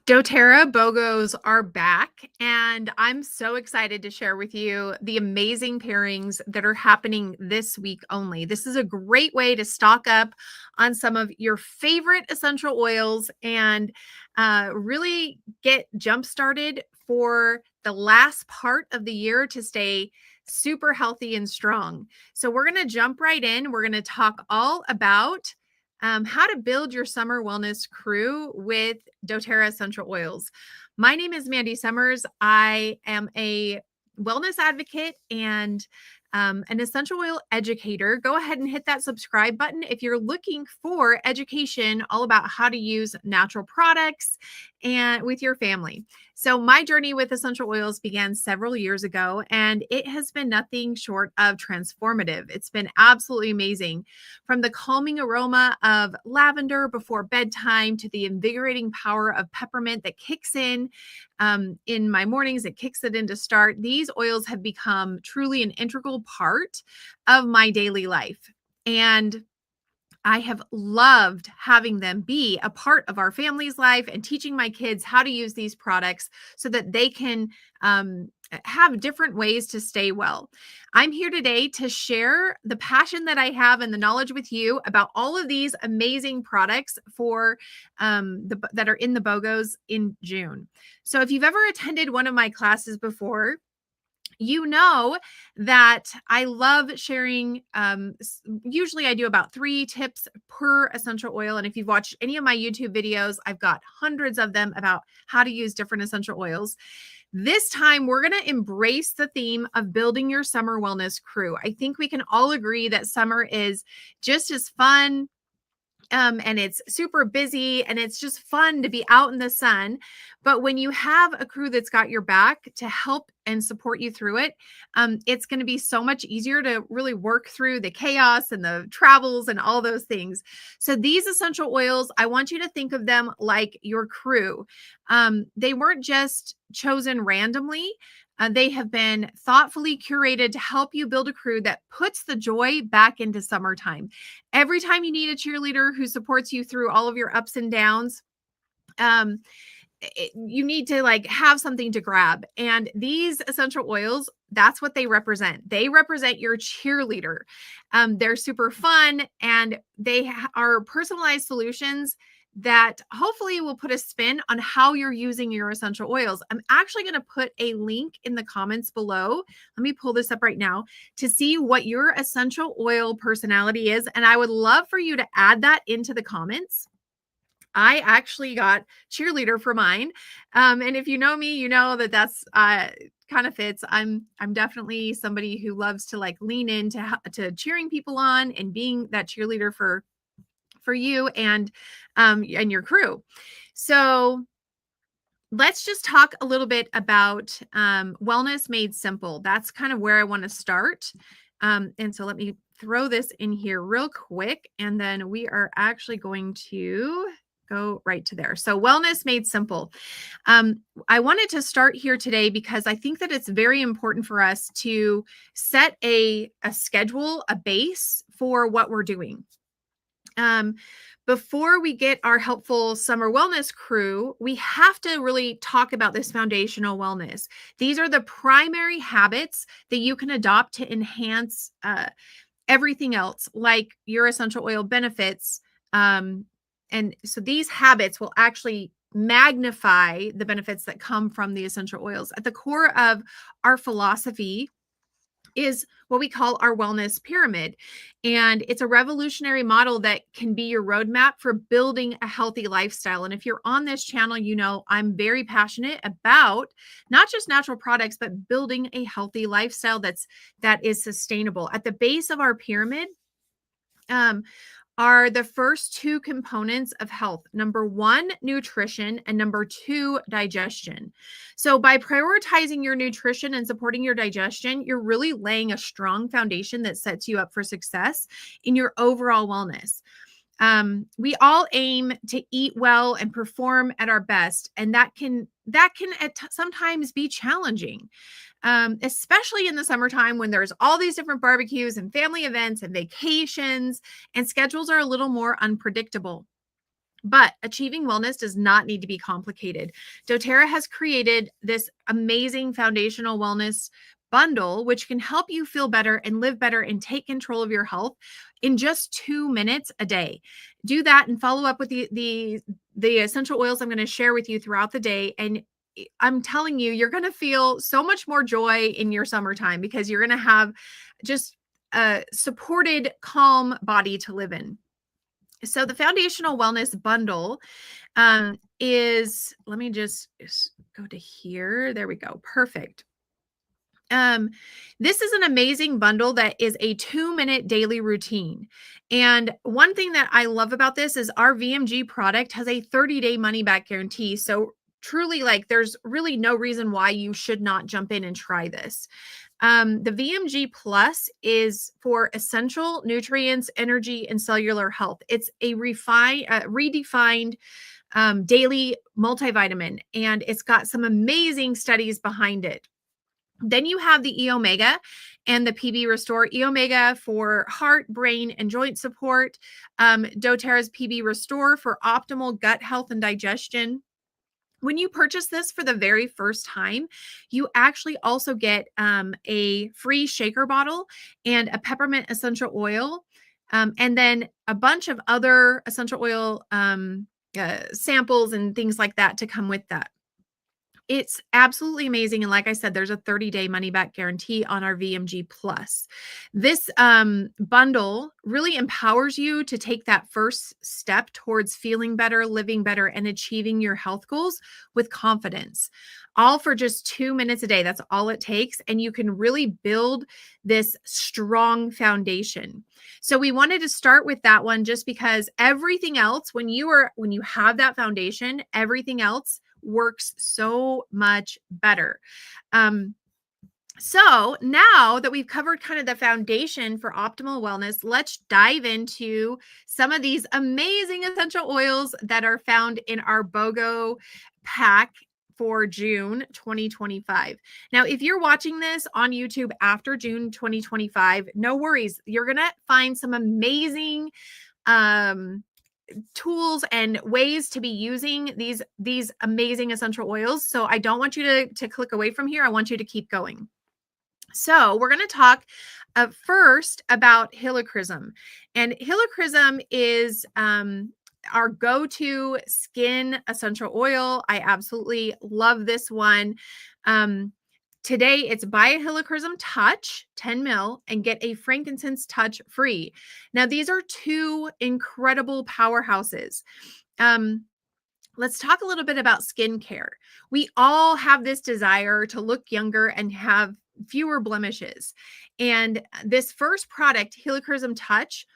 doTERRA BOGOs are back, and I'm so excited to share with you the amazing pairings that are happening this week only. This is a great way to stock up on some of your favorite essential oils and really get jump started for the last part of the year to stay super healthy and strong. So, we're going to jump right in. We're going to talk all about how to build your summer wellness crew with doTERRA essential oils. My name is Mandy Summers. I am a wellness advocate and an essential oil educator. Go ahead and hit that subscribe button if you're looking for education all about how to use natural products and with your family. So my journey with essential oils began several years ago, and it has been nothing short of transformative. It's been absolutely amazing. From the calming aroma of lavender before bedtime to the invigorating power of peppermint that kicks in my mornings, it kicks it in to start. These oils have become truly an integral part of my daily life. And I have loved having them be a part of our family's life and teaching my kids how to use these products so that they can have different ways to stay well. I'm here today to share the passion that I have and the knowledge with you about all of these amazing products for that are in the BOGOs in June. So if you've ever attended one of my classes before, you know that I love sharing. Usually I do about 3 tips per essential oil. And if you've watched any of my YouTube videos, I've got hundreds of them about how to use different essential oils. This time, we're going to embrace the theme of building your summer wellness crew. I think we can all agree that summer is just as fun, and it's super busy and it's just fun to be out in the sun. But when you have a crew that's got your back to help and support you through it, it's going to be so much easier to really work through the chaos and the travels and all those things. So these essential oils, I want you to think of them like your crew. They weren't just chosen randomly. They have been thoughtfully curated to help you build a crew that puts the joy back into summertime. Every time you need a cheerleader who supports you through all of your ups and downs, um, you need to have something to grab. And these essential oils, that's what they represent. They represent your cheerleader. They're super fun and they are personalized solutions that hopefully will put a spin on how you're using your essential oils. I'm actually going to put a link in the comments below. Let me pull this up right now to see what your essential oil personality is. And I would love for you to add that into the comments. I actually got cheerleader for mine. And if you know me, you know that that's kind of fits. I'm definitely somebody who loves to lean into to cheering people on and being that cheerleader for you and your crew. So let's just talk a little bit about wellness made simple. That's kind of where I want to start. And so let me throw this in here real quick, and then we are actually going to go right to there. So wellness made simple. I wanted to start here today because I think that it's very important for us to set a schedule, a base for what we're doing. Before we get our helpful summer wellness crew, we have to really talk about this foundational wellness. These are the primary habits that you can adopt to enhance everything else, like your essential oil benefits. And so these habits will actually magnify the benefits that come from the essential oils. At the core of our philosophy is what we call our wellness pyramid. And it's a revolutionary model that can be your roadmap for building a healthy lifestyle. And if you're on this channel, you know I'm very passionate about not just natural products, but building a healthy lifestyle that is sustainable. At the base of our pyramid, are the first 2 components of health. Number 1, nutrition, and number 2, digestion. So by prioritizing your nutrition and supporting your digestion, you're really laying a strong foundation that sets you up for success in your overall wellness. We all aim to eat well and perform at our best, and that can sometimes be challenging, especially in the summertime when there's all these different barbecues and family events and vacations, and schedules are a little more unpredictable. But achieving wellness does not need to be complicated. doTERRA has created this amazing foundational wellness bundle, which can help you feel better and live better and take control of your health in just 2 minutes a day. Do that and follow up with the essential oils I'm going to share with you throughout the day. And I'm telling you, you're going to feel so much more joy in your summertime because you're going to have just a supported, calm body to live in. So the foundational wellness bundle let me just go to here. There we go. Perfect. This is an amazing bundle that is a 2-minute daily routine. And one thing that I love about this is our VMG product has a 30-day money back guarantee. So truly, like, there's really no reason why you should not jump in and try this. The VMG Plus is for essential nutrients, energy, and cellular health. It's a redefined daily multivitamin, and it's got some amazing studies behind it. Then you have the E Omega and the PB Restore. E Omega for heart, brain, and joint support. doTERRA's PB Restore for optimal gut health and digestion. When you purchase this for the very first time, you actually also get a free shaker bottle and a peppermint essential oil, and then a bunch of other essential oil samples and things like that to come with that. It's absolutely amazing. And like I said, there's a 30-day money back guarantee on our VMG Plus. This bundle really empowers you to take that first step towards feeling better, living better, and achieving your health goals with confidence. All for just 2 minutes a day. That's all it takes. And you can really build this strong foundation. So we wanted to start with that one just because everything else, when you have that foundation, everything else works so much better. So now that we've covered kind of the foundation for optimal wellness, let's dive into some of these amazing essential oils that are found in our BOGO pack for June 2025. Now, if you're watching this on YouTube after June 2025, no worries. You're going to find some amazing tools and ways to be using these amazing essential oils. So I don't want you to click away from here. I want you to keep going. So we're going to talk first about helichrysum. And helichrysum is our go-to skin essential oil. I absolutely love this one. Today, it's buy a helichrysum touch 10 ml and get a frankincense touch free. Now, these are two incredible powerhouses. Let's talk a little bit about skincare. We all have this desire to look younger and have fewer blemishes. And this first product, helichrysum touch,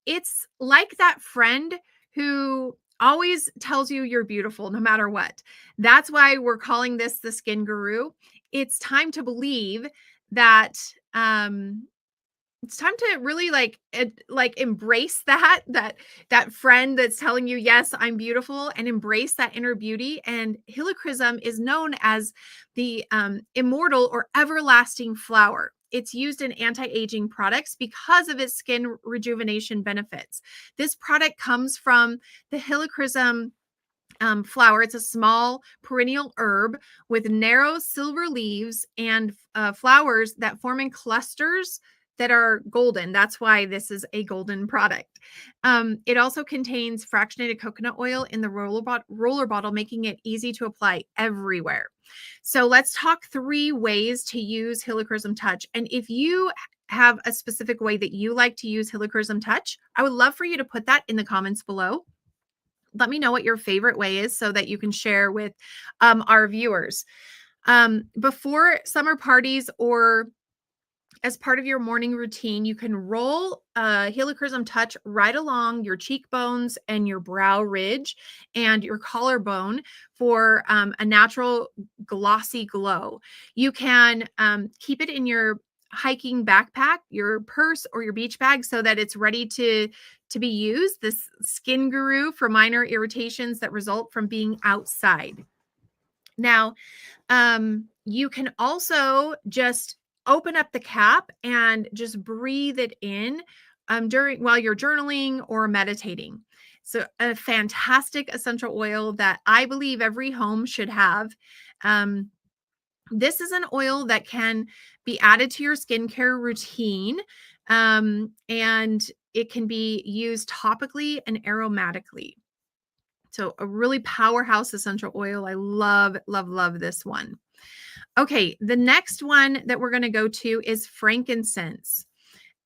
it's like that friend who always tells you you're beautiful no matter what. That's why we're calling this the skin guru. It's time to believe that it's time to really like embrace that friend that's telling you, yes, I'm beautiful, and embrace that inner beauty. And helichrysum is known as the immortal or everlasting flower. It's used in anti-aging products because of its skin rejuvenation benefits. This product comes from the helichrysum flower. It's a small perennial herb with narrow silver leaves and flowers that form in clusters that are golden. That's why this is a golden product. It also contains fractionated coconut oil in the roller bottle, making it easy to apply everywhere. So let's talk 3 ways to use helichrysum touch. And if you have a specific way that you like to use helichrysum touch, I would love for you to put that in the comments below. Let me know what your favorite way is so that you can share with our viewers. Before summer parties or as part of your morning routine, you can roll helichrysum touch right along your cheekbones and your brow ridge and your collarbone for a natural glossy glow. You can keep it in your hiking backpack, your purse, or your beach bag so that it's ready to be used. This skin guru for minor irritations that result from being outside. Now, you can also just open up the cap and just breathe it in while you're journaling or meditating. So a fantastic essential oil that I believe every home should have. Um, this is an oil that can be added to your skincare routine, and it can be used topically and aromatically. So a really powerhouse essential oil. I love, love, love this one. Okay, the next one that we're going to go to is frankincense.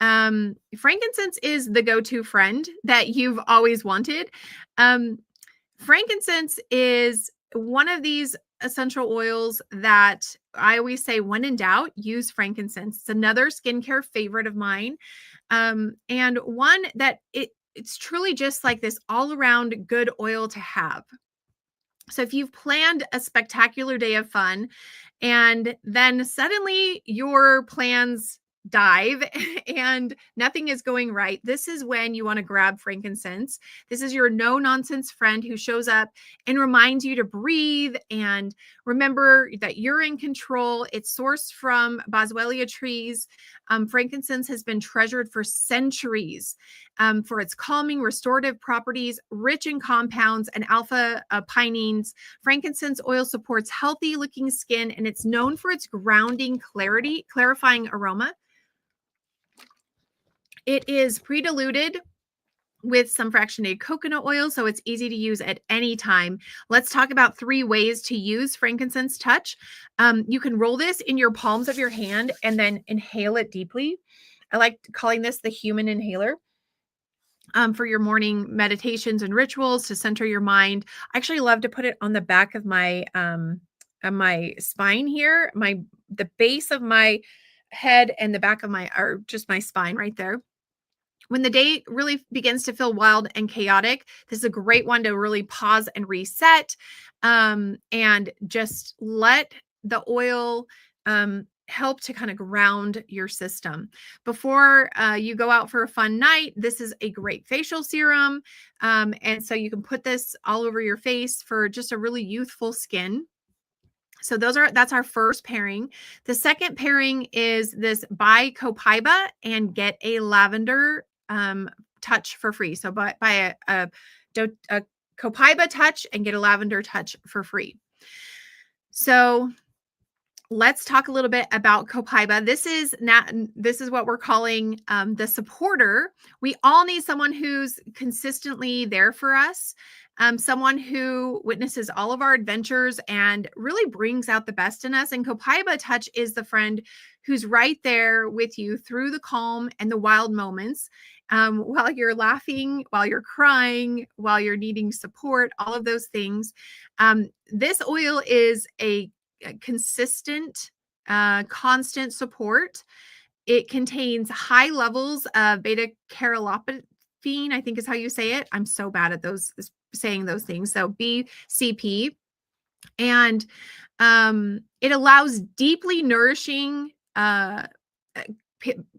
Frankincense is the go-to friend that you've always wanted. Um, Frankincense is one of these essential oils that I always say, when in doubt, use frankincense. It's another skincare favorite of mine. And one that it's truly just like this all around good oil to have. So if you've planned a spectacular day of fun and then suddenly your plans dive and nothing is going right, this is when you want to grab frankincense. This is your no nonsense friend who shows up and reminds you to breathe and remember that you're in control. It's sourced from boswellia trees. Frankincense has been treasured for centuries for its calming, restorative properties, rich in compounds and alpha pinene. Frankincense oil supports healthy looking skin, and it's known for its grounding clarifying aroma. It is pre-diluted with some fractionated coconut oil, so it's easy to use at any time. Let's talk about 3 ways to use frankincense touch. You can roll this in your palms of your hand and then inhale it deeply. I like calling this the human inhaler. For your morning meditations and rituals to center your mind. I actually love to put it on the back of my spine here, the base of my head and the back of or just my spine right there. When the day really begins to feel wild and chaotic, this is a great one to really pause and reset, and just let the oil help to kind of ground your system. Before you go out for a fun night, this is a great facial serum. And so you can put this all over your face for just a really youthful skin. So that's our first pairing. The second pairing is this buy Copaiba and get a lavender touch for free. So buy a Copaiba touch and get a lavender touch for free. So let's talk a little bit about Copaiba. This is what we're calling the supporter. We all need someone who's consistently there for us, someone who witnesses all of our adventures and really brings out the best in us. And Copaiba Touch is the friend who's right there with you through the calm and the wild moments, while you're laughing, while you're crying, while you're needing support, all of those things. This oil is a consistent, constant support. It contains high levels of beta carotene, I think is how you say it. I'm so bad at saying those things. So BCP, and it allows deeply nourishing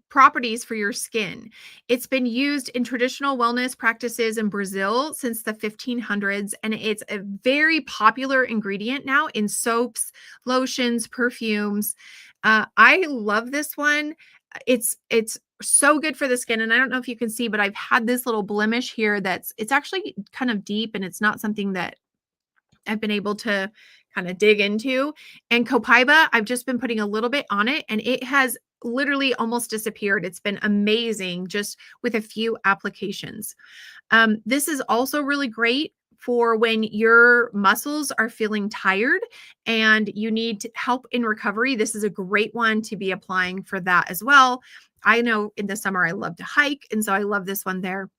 properties for your skin. It's been used in traditional wellness practices in Brazil since the 1500s, and it's a very popular ingredient now in soaps, lotions, perfumes. I love this one. It's so good for the skin, and I don't know if you can see, but I've had this little blemish here it's actually kind of deep, and it's not something that I've been able to kind of dig into. And Copaiba, I've just been putting a little bit on it, and it has literally almost disappeared. It's been amazing just with a few applications. This is also really great for when your muscles are feeling tired and you need help in recovery. This is a great one to be applying for that as well. I know in the summer I love to hike, and so I love this one there.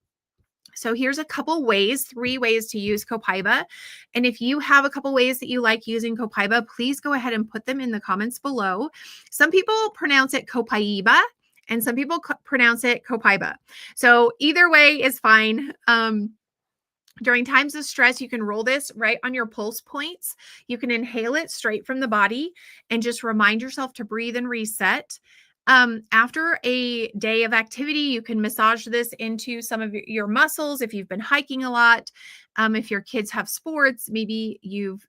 So here's a couple ways, 3 ways to use Copaiba. And if you have a couple ways that you like using Copaiba, please go ahead and put them in the comments below. Some people pronounce it Copaiba and some people pronounce it Copaiba. So either way is fine. During times of stress, you can roll this right on your pulse points. You can inhale it straight from the body and just remind yourself to breathe and reset. After a day of activity, you can massage this into some of your muscles if you've been hiking a lot. If your kids have sports, maybe you've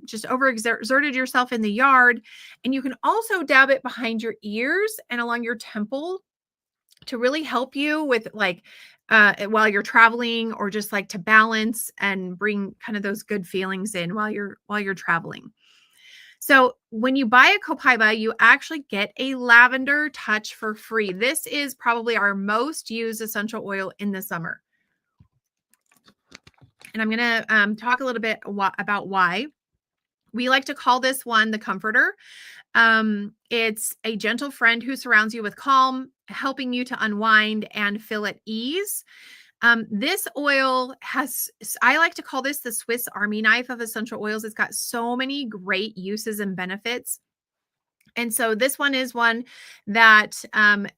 just overexerted yourself in the yard. And you can also dab it behind your ears and along your temple to really help you with like while you're traveling, or just like to balance and bring kind of those good feelings in while you're traveling. So when you buy a copaiba, you actually get a lavender touch for free. This is probably our most used essential oil in the summer. And I'm going to talk a little bit about why. We like to call this one the comforter. It's a gentle friend who surrounds you with calm, helping you to unwind and feel at ease. This oil has, I like to call this the Swiss Army knife of essential oils. It's got so many great uses and benefits. And so this one is one that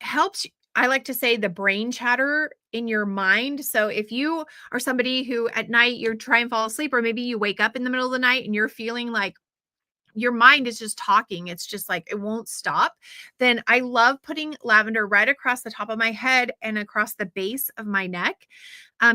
helps, I like to say, the brain chatter in your mind. So if you are somebody who at night you're trying to fall asleep, or maybe you wake up in the middle of the night and you're feeling like your mind is just talking, it's just like it won't stop, then I love putting lavender right across the top of my head and across the base of my neck.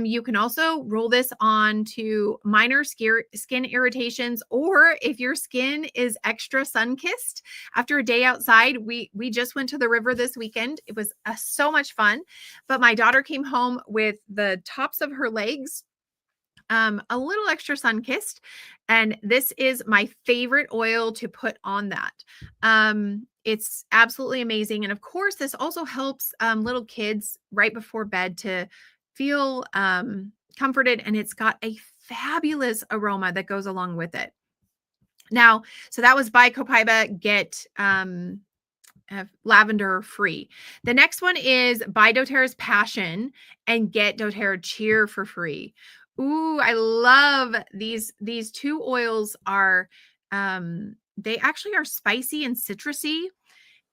You can also roll this on to minor skin irritations, or if your skin is extra sun-kissed after a day outside. We just went to the river this weekend. It was so much fun, but my daughter came home with the tops of her legs a little extra sun-kissed, and this is my favorite oil to put on that. It's absolutely amazing. And of course, this also helps little kids right before bed to feel comforted, and it's got a fabulous aroma that goes along with it. Now, so that was buy copaiba, get lavender free. The next one is buy doTERRA's Passion and get doTERRA Cheer for free. Ooh, I love these. These two oils are, they actually are spicy and citrusy.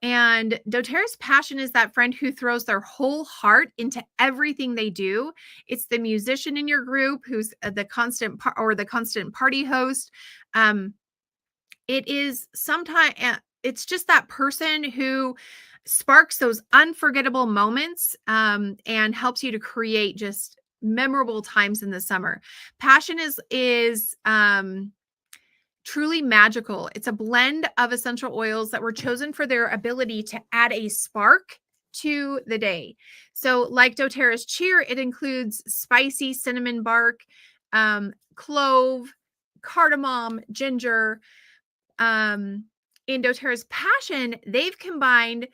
And doTERRA's Passion is that friend who throws their whole heart into everything they do. It's the musician in your group who's the constant the constant party host. It is sometimes, it's just that person who sparks those unforgettable moments and helps you to create just memorable times in the summer. Passion is truly magical. It's a blend of essential oils that were chosen for their ability to add a spark to the day. So like doTERRA's Cheer, it includes spicy cinnamon bark, clove, cardamom, ginger. In doTERRA's Passion, they've combined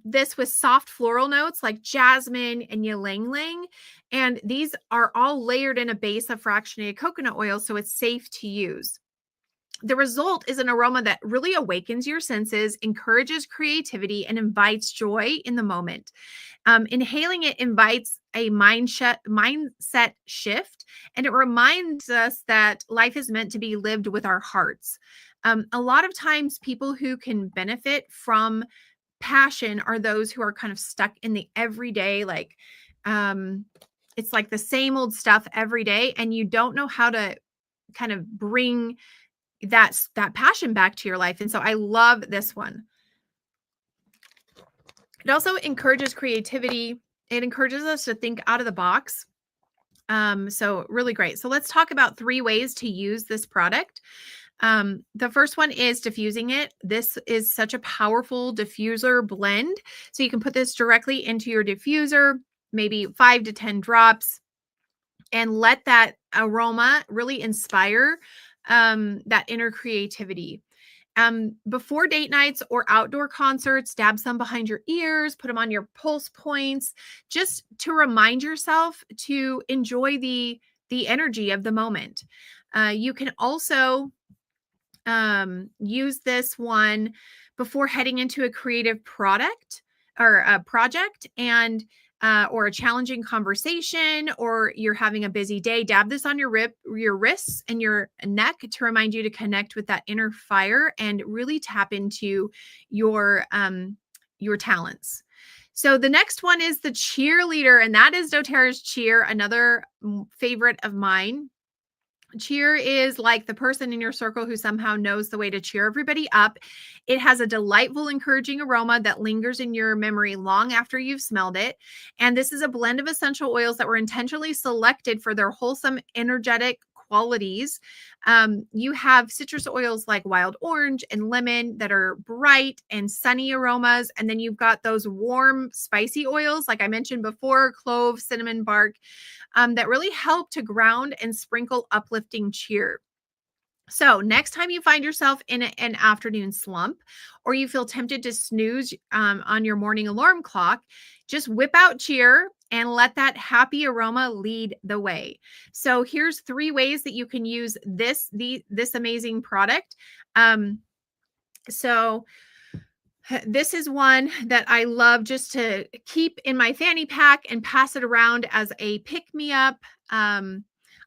this with soft floral notes like jasmine and ylang ylang, and these are all layered in a base of fractionated coconut oil, so it's safe to use. The result is an aroma that really awakens your senses, encourages creativity, and invites joy in the moment. Inhaling it invites a mindset shift, and it reminds us that life is meant to be lived with our hearts. A lot of times, people who can benefit from passion are those who are kind of stuck in the everyday, like it's like the same old stuff every day, and you don't know how to kind of bring that passion back to your life. And so I love this one. It also encourages creativity. It encourages us to think out of the box. So really great. So let's talk about 3 ways to use this product. The first one is diffusing it. This is such a powerful diffuser blend. So you can put this directly into your diffuser, maybe 5 to 10 drops, and let that aroma really inspire that inner creativity. Before date nights or outdoor concerts, dab some behind your ears, put them on your pulse points, just to remind yourself to enjoy the energy of the moment. You can also use this one before heading into a creative product or a project, and or a challenging conversation, or you're having a busy day. Dab this on your wrists and your neck to remind you to connect with that inner fire and really tap into your talents. So the next one is the cheerleader, and that is doTERRA's Cheer, another favorite of mine. Cheer is like the person in your circle who somehow knows the way to cheer everybody up. It has a delightful, encouraging aroma that lingers in your memory long after you've smelled it. And this is a blend of essential oils that were intentionally selected for their wholesome, energetic qualities. You have citrus oils like wild orange and lemon that are bright and sunny aromas. And then you've got those warm, spicy oils, like I mentioned before, clove, cinnamon bark, that really help to ground and sprinkle uplifting cheer. So next time you find yourself in an afternoon slump, or you feel tempted to snooze on your morning alarm clock, just whip out cheer and let that happy aroma lead the way. So here's 3 ways that you can use this amazing product. So this is one that I love just to keep in my fanny pack and pass it around as a pick-me-up.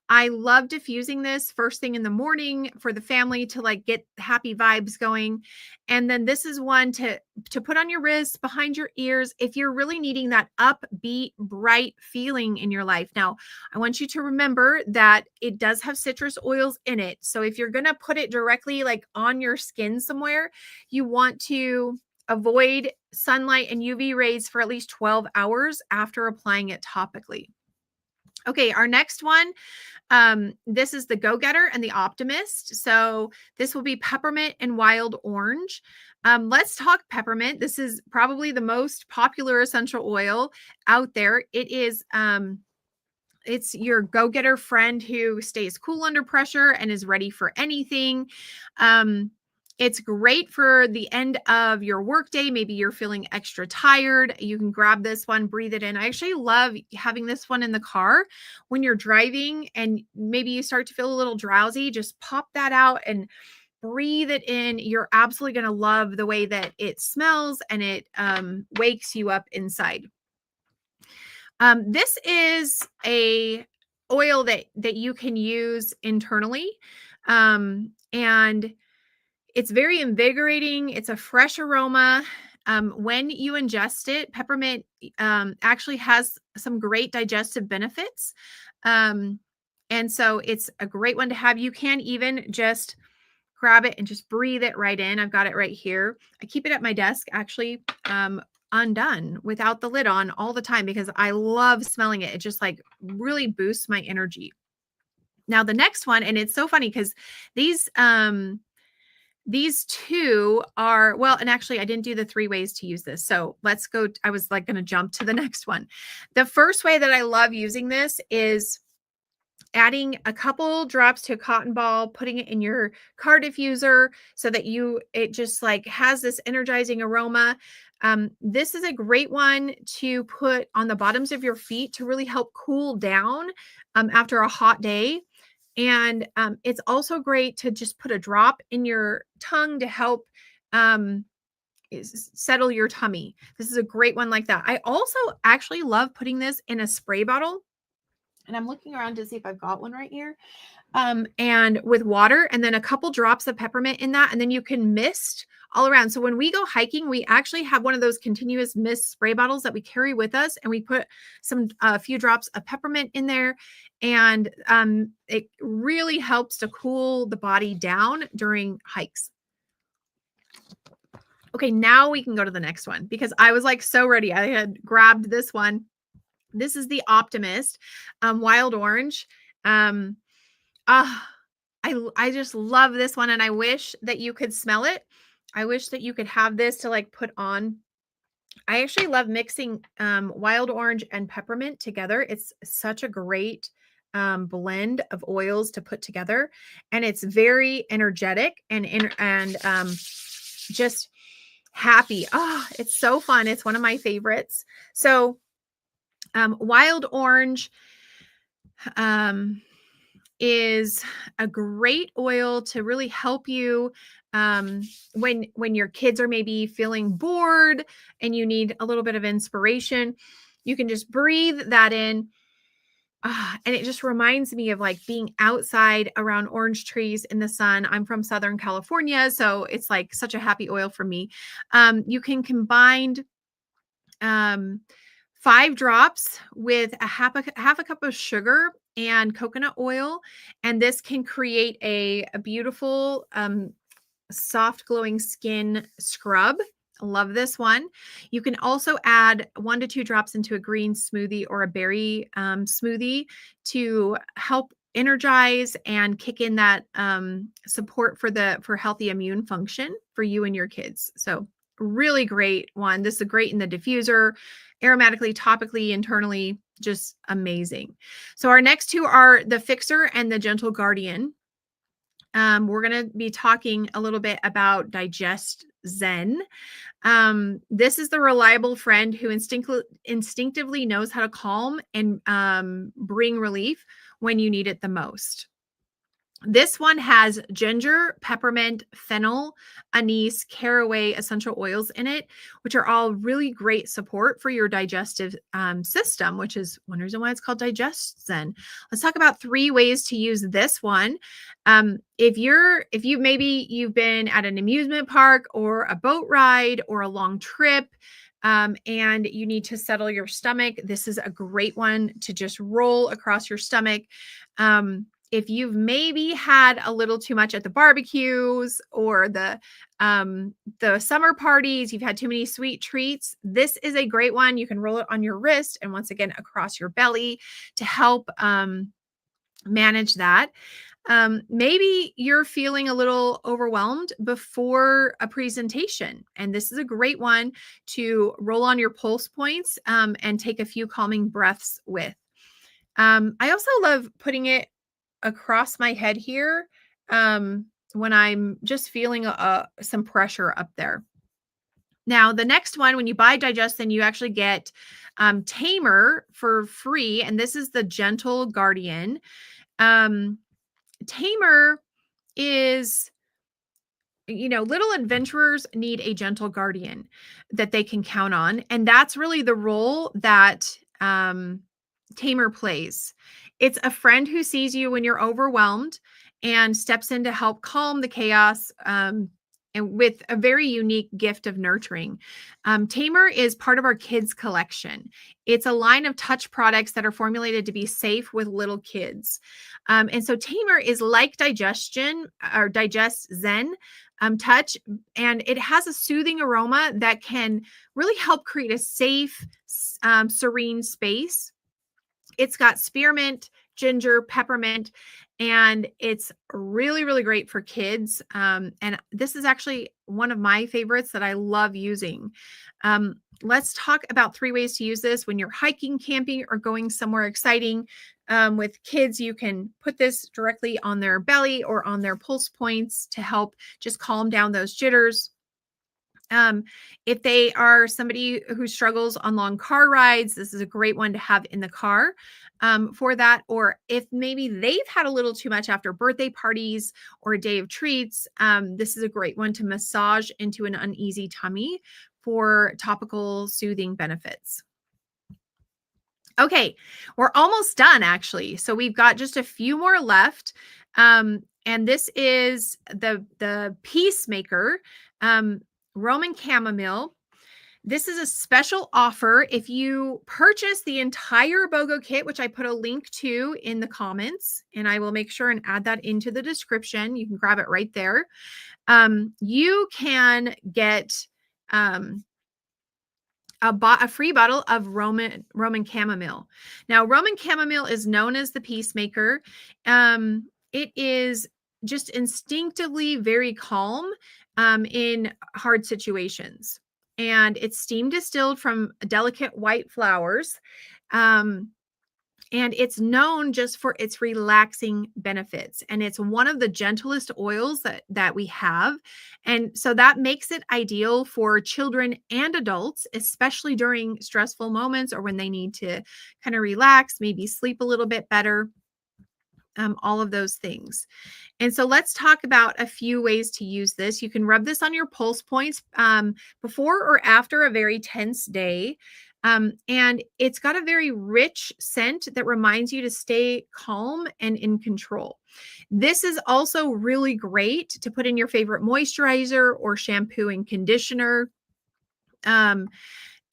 I love diffusing this first thing in the morning for the family to like get happy vibes going. And then this is one to put on your wrists, behind your ears, if you're really needing that upbeat, bright feeling in your life. Now, I want you to remember that it does have citrus oils in it. So if you're going to put it directly like on your skin somewhere, you want to avoid sunlight and UV rays for at least 12 hours after applying it topically. Okay, our next one, this is the Go-Getter and the Optimist. So this will be peppermint and wild orange. Let's talk peppermint. This is probably the most popular essential oil out there. It is, it's your go-getter friend who stays cool under pressure and is ready for anything. It's great for the end of your workday. Maybe you're feeling extra tired. You can grab this one, breathe it in. I actually love having this one in the car when you're driving and maybe you start to feel a little drowsy. Just pop that out and breathe it in. You're absolutely going to love the way that it smells and it wakes you up inside. This is a oil that you can use internally. And it's very invigorating. It's a fresh aroma. When you ingest it, peppermint actually has some great digestive benefits. And so it's a great one to have. You can even just grab it and just breathe it right in. I've got it right here. I keep it at my desk actually undone without the lid on all the time because I love smelling it. It just like really boosts my energy. Now the next one, and it's so funny because these two are, well, and actually I didn't do the 3 ways to use this. So let's go. I was like going to jump to the next one. The first way that I love using this is adding a couple drops to a cotton ball, putting it in your car diffuser so that it just like has this energizing aroma. This is a great one to put on the bottoms of your feet to really help cool down after a hot day. And it's also great to just put a drop in your tongue to help settle your tummy. This is a great one like that. I also actually love putting this in a spray bottle. And I'm looking around to see if I've got one right here. And with water and then a couple drops of peppermint in that. And then you can mist all around. So when we go hiking, we actually have one of those continuous mist spray bottles that we carry with us. And we put a few drops of peppermint in there. And it really helps to cool the body down during hikes. Okay, now we can go to the next one because I was like so ready. I had grabbed this one. This is the Optimist, wild orange. I just love this one, and I wish that you could smell it. I wish that you could have this to like put on. I actually love mixing wild orange and peppermint together. It's such a great blend of oils to put together, and it's very energetic and just happy. Oh, it's so fun. It's one of my favorites. So wild orange is a great oil to really help you when your kids are maybe feeling bored and you need a little bit of inspiration. You can just breathe that in. And it just reminds me of like being outside around orange trees in the sun. I'm from Southern California, so it's like such a happy oil for me. You can combine 5 drops with a half a cup of sugar and coconut oil. And this can create a beautiful, soft glowing skin scrub. I love this one. You can also add 1 to 2 drops into a green smoothie or a berry smoothie to help energize and kick in that support for healthy immune function for you and your kids. So really great one. This is great in the diffuser, aromatically, topically, internally, just amazing. So our next two are the Fixer and the Gentle Guardian. We're going to be talking a little bit about Digest Zen. This is the reliable friend who instinctively knows how to calm and bring relief when you need it the most. This one has ginger, peppermint, fennel, anise, caraway essential oils in it, which are all really great support for your digestive system, which is one reason why it's called Digest Zen. Let's talk about 3 ways to use this one. If you've been at an amusement park or a boat ride or a long trip, and you need to settle your stomach, this is a great one to just roll across your stomach. If you've maybe had a little too much at the barbecues or the summer parties, you've had too many sweet treats, this is a great one. You can roll it on your wrist and once again across your belly to help manage that. Maybe you're feeling a little overwhelmed before a presentation, and this is a great one to roll on your pulse points and take a few calming breaths with. I also love putting it across my head here when I'm just feeling some pressure up there. Now, the next one, when you buy Digest, then you actually get Tamer for free, and this is the Gentle Guardian. Tamer is, little adventurers need a gentle guardian that they can count on, and that's really the role that Tamer plays. It's a friend who sees you when you're overwhelmed and steps in to help calm the chaos, and with a very unique gift of nurturing. Tamer is part of our kids collection. It's a line of touch products that are formulated to be safe with little kids. And so Tamer is like Digestion or Digest Zen touch, and it has a soothing aroma that can really help create a safe, serene space. It's got spearmint, ginger, peppermint, and it's really, really great for kids. And this is actually one of my favorites that I love using. Let's talk about 3 ways to use this when you're hiking, camping, or going somewhere exciting. With kids, you can put this directly on their belly or on their pulse points to help just calm down those jitters. If they are somebody who struggles on long car rides, this is a great one to have in the car for that. Or if maybe they've had a little too much after birthday parties or a day of treats, this is a great one to massage into an uneasy tummy for topical soothing benefits. Okay, we're almost done actually. So we've got just a few more left. And this is the Peacemaker. Roman chamomile. This is a special offer. If you purchase the entire BOGO kit, which I put a link to in the comments, and I will make sure and add that into the description. You can grab it right there. You can get a free bottle of Roman chamomile. Now, Roman chamomile is known as the Peacemaker. It is just instinctively very calm in hard situations. And it's steam distilled from delicate white flowers. And it's known just for its relaxing benefits. And it's one of the gentlest oils that we have. And so that makes it ideal for children and adults, especially during stressful moments or when they need to kind of relax, maybe sleep a little bit better. All of those things. And so let's talk about a few ways to use this. You can rub this on your pulse points before or after a very tense day. And it's got a very rich scent that reminds you to stay calm and in control. This is also really great to put in your favorite moisturizer or shampoo and conditioner.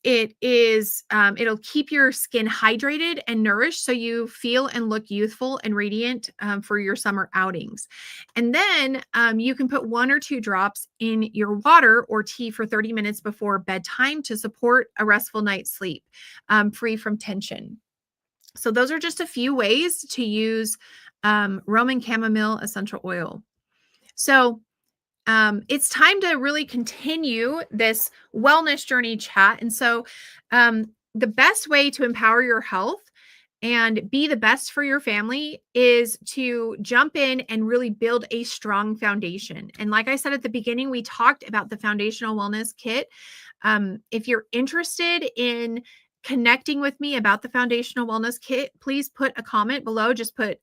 It'll keep your skin hydrated and nourished so you feel and look youthful and radiant for your summer outings. And then you can put 1 or 2 drops in your water or tea for 30 minutes before bedtime to support a restful night's sleep, free from tension. So those are just a few ways to use Roman chamomile essential oil. So it's time to really continue this wellness journey chat. And so, the best way to empower your health and be the best for your family is to jump in and really build a strong foundation. And like I said at the beginning, we talked about the foundational wellness kit. If you're interested in connecting with me about the foundational wellness kit, please put a comment below. Just put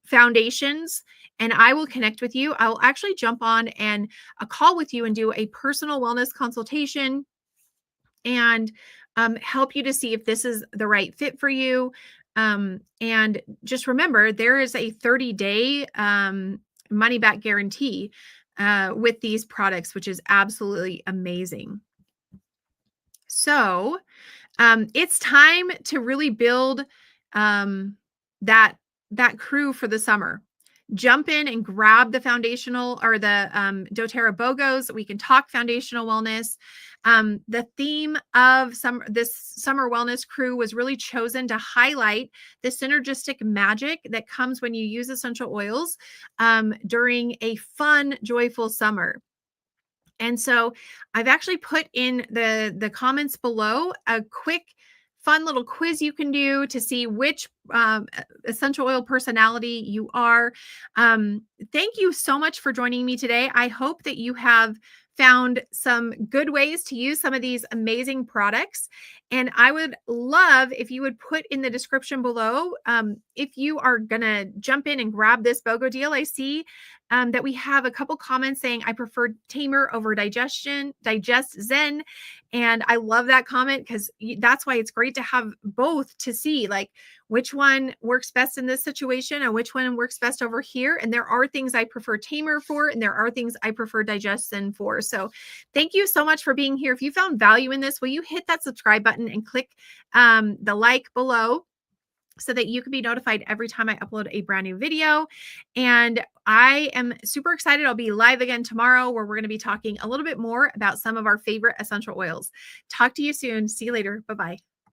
foundations and I will connect with you. I will actually jump on and a call with you and do a personal wellness consultation and help you to see if this is the right fit for you. And just remember, there is a 30-day money back guarantee with these products, which is absolutely amazing. So it's time to really build that crew for the summer. Jump in and grab the foundational or the doTERRA BOGOs. We can talk foundational wellness. The theme of this summer wellness crew was really chosen to highlight the synergistic magic that comes when you use essential oils during a fun, joyful summer. And so I've actually put in the comments below a quick fun little quiz you can do to see which essential oil personality you are. Thank you so much for joining me today. I hope that you have found some good ways to use some of these amazing products. And I would love if you would put in the description below if you are going to jump in and grab this BOGO deal. I see that we have a couple comments saying, I prefer Tamer over Digest Zen. And I love that comment because that's why it's great to have both to see like which one works best in this situation and which one works best over here. And there are things I prefer Tamer for, and there are things I prefer Digest Zen for. So thank you so much for being here. If you found value in this, will you hit that subscribe button and click the like below, so that you can be notified every time I upload a brand new video. And I am super excited. I'll be live again tomorrow where we're going to be talking a little bit more about some of our favorite essential oils. Talk to you soon. See you later. Bye-bye.